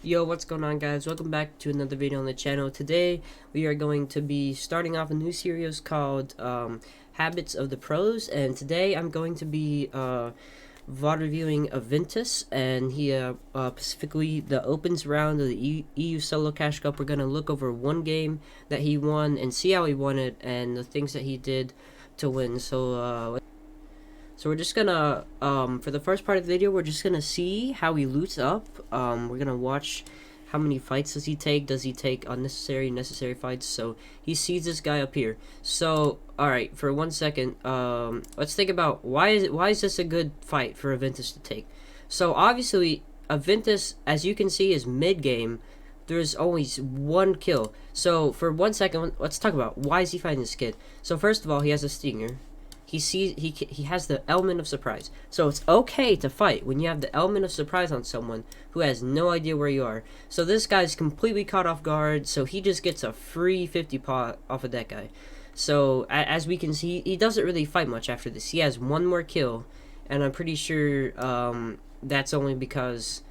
Yo, what's going on, guys? Welcome back to another video on the channel. Today we are going to be starting off a new series called Habits of the Pros, and today I'm going to be VOD reviewing aventus, and he specifically the opens round of the EU Solo Cash Cup. We're going to look over one game that he won and see how he won it and the things that he did to win. So we're just gonna, for the first part of the video, we're just gonna see how he loots up. We're gonna watch how many fights does he take. Does he take unnecessary, necessary fights? So he sees this guy up here. So, alright, for 1 second, let's think about why is this a good fight for aventus to take? So, obviously, aventus, as you can see, is mid-game. There's always one kill. So, for 1 second, let's talk about why is he fighting this kid. So, first of all, he has a stinger. He has the element of surprise. So it's okay to fight when you have the element of surprise on someone who has no idea where you are. So this guy's completely caught off guard, so he just gets a free 50 pot off of that guy. So as we can see, he doesn't really fight much after this. He has one more kill, and I'm pretty sure that's only because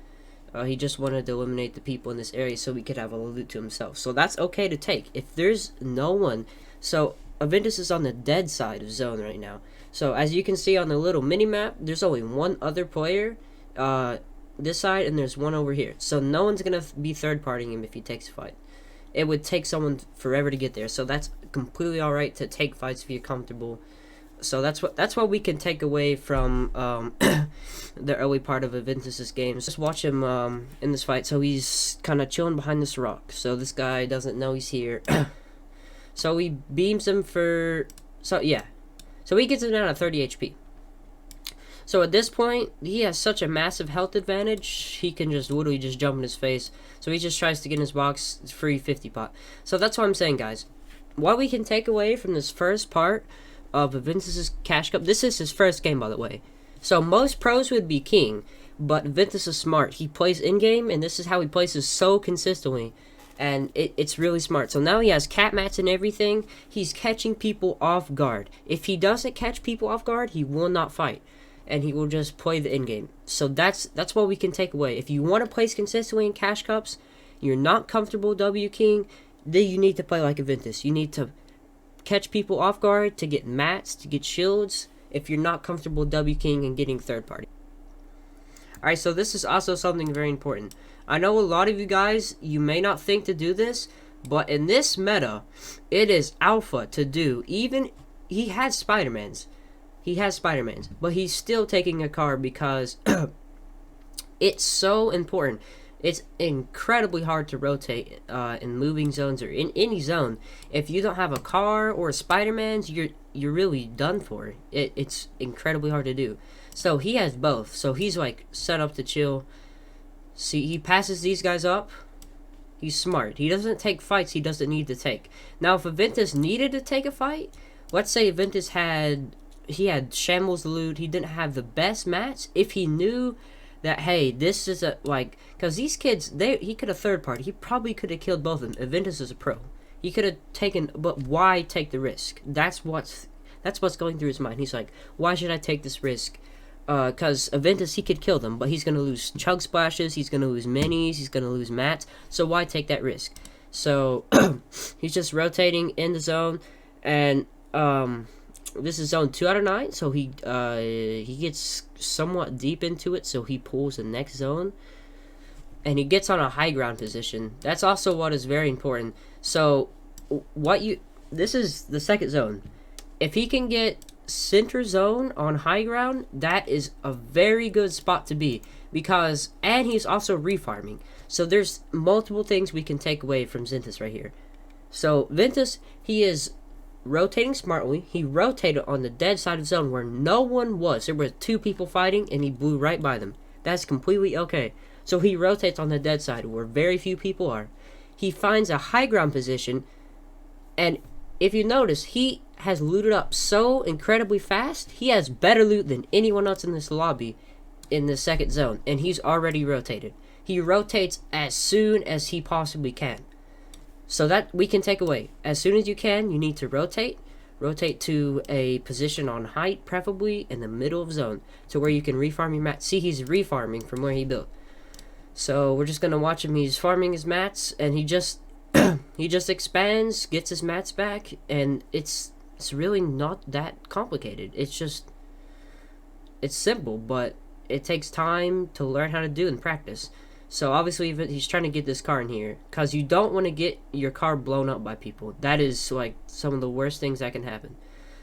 he just wanted to eliminate the people in this area so he could have a loot to himself. So that's okay to take. If there's no one, so aventus is on the dead side of zone right now. So as you can see on the little mini map, there's only one other player this side, and there's one over here. So no one's gonna be third partying him if he takes a fight. It would take someone forever to get there. So that's completely alright to take fights if you're comfortable. So that's what we can take away from the early part of aventus's games. Just watch him in this fight. So he's kind of chilling behind this rock. So this guy doesn't know he's here. So he beams him for, so he gets him down at 30 HP. So at this point, he has such a massive health advantage, he can just literally just jump in his face. So he just tries to get in his box, free 50 pot. So that's what I'm saying, guys. What we can take away from this first part of aventus's Cash Cup, this is his first game, by the way. So most pros would be king, but aventus is smart. He plays in-game, and this is how he plays so consistently. And it's really smart. So now he has cat mats and everything. He's catching people off guard. If he doesn't catch people off guard, he will not fight, and he will just play the end game. So that's what we can take away. If you want to place consistently in Cash Cups, you're not comfortable W King, then you need to play like aventus. You need to catch people off guard to get mats, to get shields, if you're not comfortable W King and getting third party. Alright, so this is also something very important. I know a lot of you guys, you may not think to do this, but in this meta, it is alpha to do. Even, he has Spider-Mans. But he's still taking a car because it's so important. It's incredibly hard to rotate in moving zones or in any zone. If you don't have a car or a Spider-Man's, you're really done for. It's incredibly hard to do. So he has both. So he's like set up to chill. See, he passes these guys up. He's smart. He doesn't take fights he doesn't need to take. Now, if aventus needed to take a fight, let's say aventus had shambles loot, he didn't have the best match. If he knew that, hey, this is a, like, because these kids, he could have third party. He probably could have killed both of them. aventus is a pro. He could have taken, but why take the risk? That's what's going through his mind. He's like, why should I take this risk? Because aventus, he could kill them, but he's going to lose chug splashes, he's going to lose minis, he's going to lose mats, so why take that risk? So, he's just rotating in the zone, and, this is zone 2 out of 9, so he gets somewhat deep into it, so he pulls the next zone, and he gets on a high ground position. That's also what is very important. So, this is the second zone. If he can get center zone on high ground, that is a very good spot to be, because, and he's also refarming. So there's multiple things we can take away from aventus right here. So aventus, he is rotating smartly. He rotated on the dead side of zone where no one was. There were 2 people fighting, and he blew right by them. That's completely okay. So he rotates on the dead side where very few people are. He finds a high ground position, and if you notice, he has looted up so incredibly fast. He has better loot than anyone else in this lobby in the second zone, and he's already rotated. He rotates as soon as he possibly can. So that we can take away. As soon as you can, you need to rotate. Rotate to a position on height, preferably in the middle of zone, to where you can refarm your mat. See, he's refarming from where he built. So we're just gonna watch him. He's farming his mats, and he just he just expands, gets his mats back, and it's really not that complicated. It's simple, but it takes time to learn how to do and practice. So obviously he's trying to get this car in here because you don't want to get your car blown up by people. That is like some of the worst things that can happen.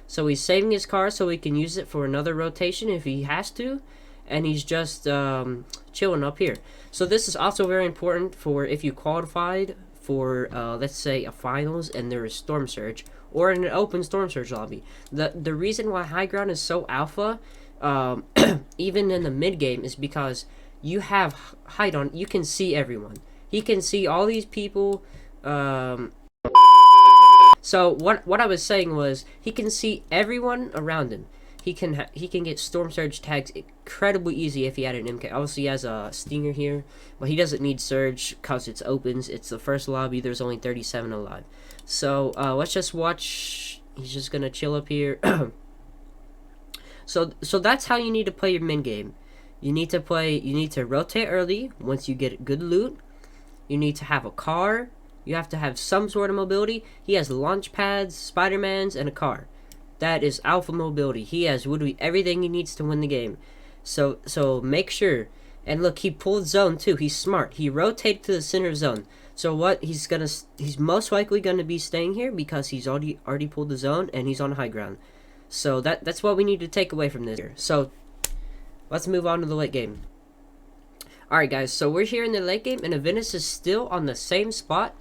So he's saving his car so he can use it for another rotation if he has to, and he's just chilling up here. So this is also very important for if you qualified for let's say a finals and there is storm surge or in an open storm surge lobby. The reason why high ground is so alpha, even in the mid game, is because you have height on. You can see everyone. He can see all these people. So what I was saying was he can see everyone around him. He can get storm surge tags incredibly easy if he had an MK. Obviously he has a stinger here, but he doesn't need surge because it's opens. It's the first lobby. There's only 37 alive. So let's just watch. He's just gonna chill up here. So that's how you need to play your mid game. You need to rotate early once you get good loot. You need to have a car. You have to have some sort of mobility. He has launch pads, Spider-Mans, and a car. That is alpha mobility. He has literally everything he needs to win the game. So make sure. And look, he pulled zone too. He's smart. He rotated to the center of zone. So what he's most likely gonna be staying here because he's already pulled the zone and he's on high ground. So that's what we need to take away from this here. So let's move on to the late game. Alright guys, so we're here in the late game and aventus is still on the same spot.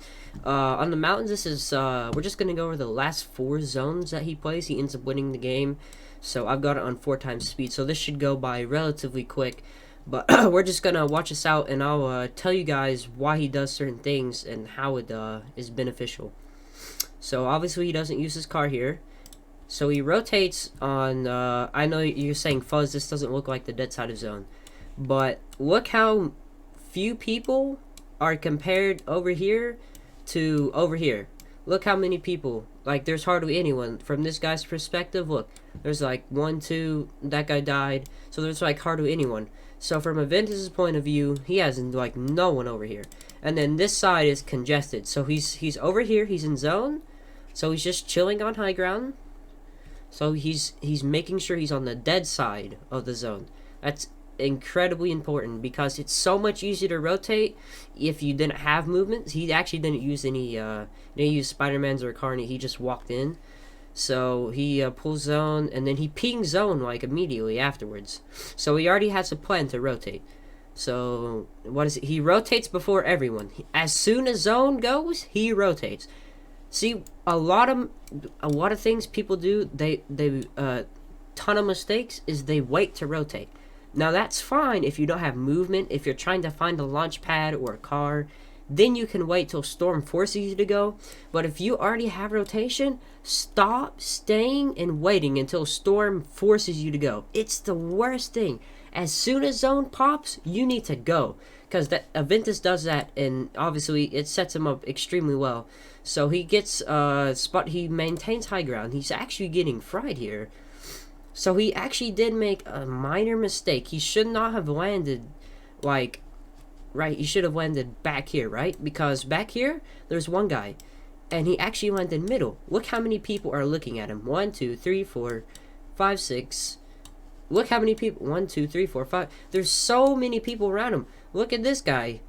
On the mountains, this is we're just gonna go over the last 4 zones that he plays. He ends up winning the game. So I've got it on 4 times speed, so this should go by relatively quick. But we're just gonna watch this out and I'll tell you guys why he does certain things and how it is beneficial. So obviously he doesn't use his car here. So he rotates on, I know you're saying, Fuzz, this doesn't look like the dead side of zone. But look how few people are compared over here to over here. Look how many people. Like, there's hardly anyone. From this guy's perspective, look. There's like 1, 2, that guy died. So there's like hardly anyone. So from aventus' point of view, he has like no one over here. And then this side is congested. So he's over here, he's in zone. So he's just chilling on high ground. So he's making sure he's on the dead side of the zone. That's incredibly important because it's so much easier to rotate if you didn't have movements. He actually didn't use any didn't use Spider-Man's or Carney. He just walked in. So he pulls zone and then he pings zone like immediately afterwards. So he already has a plan to rotate. So what is it? He rotates before everyone. As soon as zone goes, he rotates. See, a lot of things people do, they ton of mistakes is they wait to rotate. Now that's fine if you don't have movement. If you're trying to find a launch pad or a car, then you can wait till storm forces you to go. But if you already have rotation, stop staying and waiting until storm forces you to go. It's the worst thing. As soon as zone pops, you need to go. Because that aventus does that, and obviously it sets him up extremely well. So he gets he maintains high ground. He's actually getting fried here. So he actually did make a minor mistake. He should not have landed like right. He should have landed back here, right? Because back here there's one guy, and he actually landed middle. Look how many people are looking at him. 1, 2, 3, 4, 5, 6. Look how many people. 1, 2, 3, 4, 5. There's so many people around him. Look at this guy.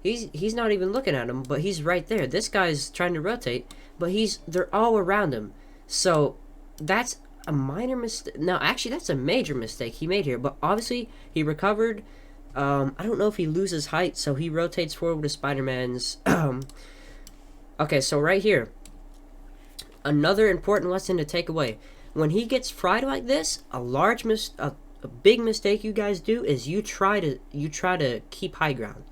He's not even looking at him, but he's right there. This guy's trying to rotate, but they're all around him. So that's a minor mistake. No, actually, that's a major mistake he made here. But obviously, he recovered. I don't know if he loses height, so he rotates forward with Spider-Man's. Okay, so right here, another important lesson to take away. When he gets fried like this, a big mistake you guys do is you try to keep high ground.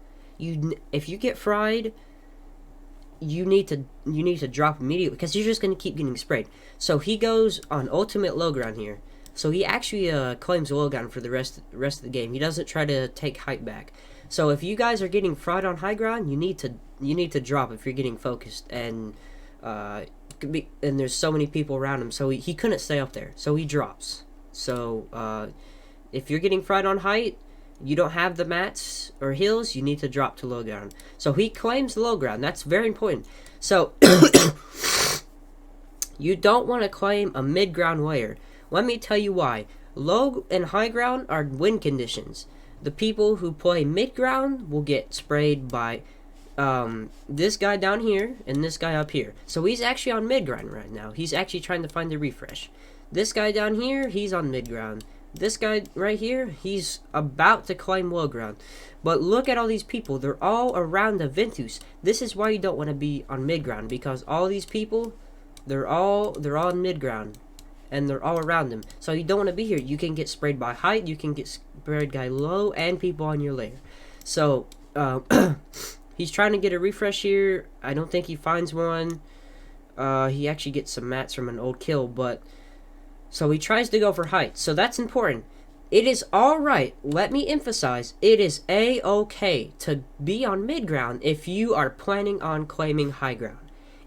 If you get fried, you need to drop immediately because you're just going to keep getting sprayed. So he goes on ultimate low ground here. So he actually claims low ground for the rest of the game. He doesn't try to take height back. So if you guys are getting fried on high ground, you need to drop if you're getting focused, and there's so many people around him. So he couldn't stay up there. So he drops. So if you're getting fried on height, you don't have the mats or hills, you need to drop to low ground. So he claims low ground. That's very important. So you don't want to claim a mid-ground layer. Let me tell you why. Low and high ground are win conditions. The people who play mid-ground will get sprayed by this guy down here and this guy up here. So he's actually on mid-ground right now. He's actually trying to find the refresh. This guy down here, he's on mid-ground. This guy right here, he's about to climb low ground. But look at all these people. They're all around aventus. This is why you don't want to be on mid-ground, because all these people, they're all on mid-ground. And they're all around him. So you don't want to be here. You can get sprayed by height, you can get sprayed by low, and people on your layer. So, he's trying to get a refresh here. I don't think he finds one. He actually gets some mats from an old kill, but so he tries to go for height. So that's important. It is alright, let me emphasize, it is a-okay to be on mid-ground if you are planning on claiming high ground.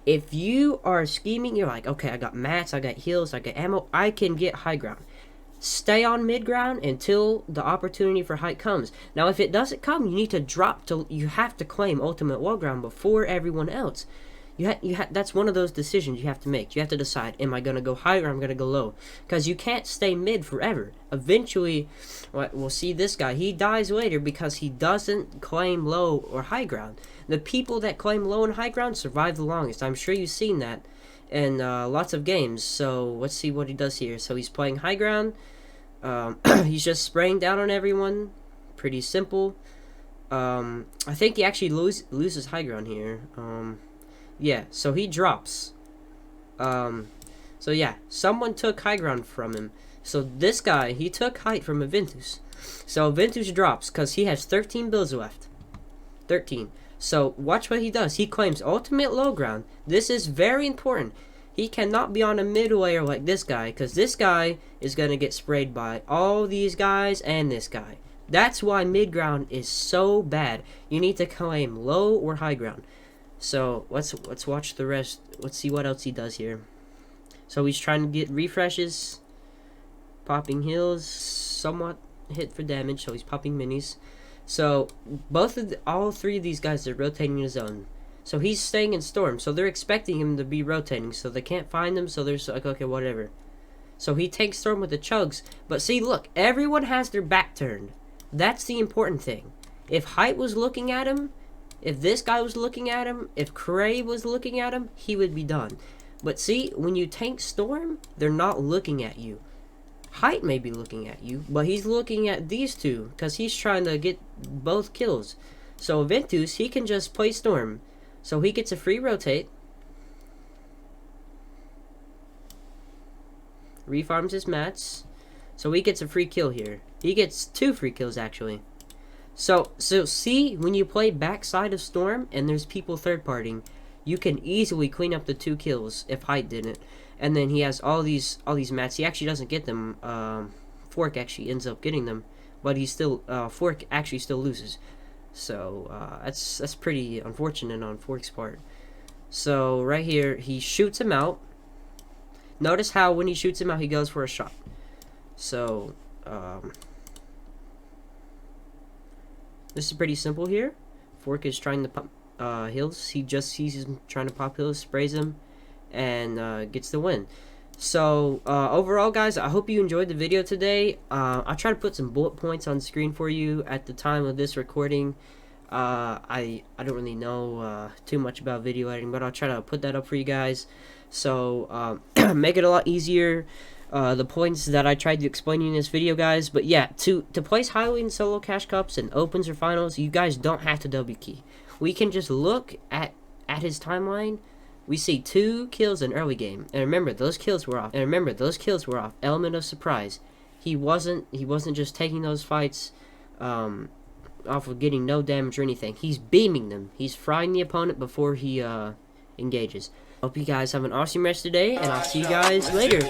If you are scheming, you're like, okay, I got mats, I got heals, I got ammo, I can get high ground. Stay on mid-ground until the opportunity for height comes. Now, if it doesn't come, you need to drop to, you have to claim ultimate low ground before everyone else. That's one of those decisions you have to make. You have to decide, am I going to go high or I'm going to go low? Because you can't stay mid forever. Eventually, we'll see this guy. He dies later because he doesn't claim low or high ground. The people that claim low and high ground survive the longest. I'm sure you've seen that in lots of games. So let's see what he does here. So he's playing high ground. He's just spraying down on everyone. Pretty simple. I think he actually loses high ground here. Yeah, so he drops. So yeah, someone took high ground from him. So this guy, he took height from aventus. So aventus drops because he has 13 builds left. 13. So watch what he does. He claims ultimate low ground. This is very important. He cannot be on a mid layer like this guy, because this guy is going to get sprayed by all these guys and this guy. That's why mid ground is so bad. You need to claim low or high ground. So let's watch the rest. Let's see what else he does here. So he's trying to get refreshes, popping heals, somewhat hit for damage. So he's popping minis. So all three of these guys are rotating in his zone. So he's staying in storm. So they're expecting him to be rotating. So they can't find him. So they're like, okay, whatever. So he takes storm with the chugs. But see, look, everyone has their back turned. That's the important thing. If height was looking at him, if this guy was looking at him, if Cray was looking at him, he would be done. But see, when you tank storm, they're not looking at you. Height may be looking at you, but he's looking at these two because he's trying to get both kills. So aventus, he can just play storm. So he gets a free rotate. Refarms his mats. So he gets a free kill here. He gets 2 free kills actually. So see, when you play backside of storm and there's people third partying, you can easily clean up the 2 kills if height didn't. And then he has all these mats. He actually doesn't get them. Fork actually ends up getting them, but he still Fork actually still loses. So that's pretty unfortunate on Fork's part. So right here, he shoots him out. Notice how when he shoots him out, he goes for a shot. So this is pretty simple here. Fork is trying to pop heals. He just sees him trying to pop heals, sprays him, and gets the win. So overall, guys, I hope you enjoyed the video today. I'll try to put some bullet points on screen for you at the time of this recording. I don't really know too much about video editing, but I'll try to put that up for you guys. So make it a lot easier. The points that I tried to explain in this video, guys. But yeah, to place highly in solo cash cups and opens or finals, you guys don't have to W key. We can just look at his timeline. We see 2 kills in early game, and remember those kills were off. Element of surprise. He wasn't just taking those fights off of getting no damage or anything. He's beaming them. He's frying the opponent before he engages. Hope you guys have an awesome rest of the day, and I'll see you guys later.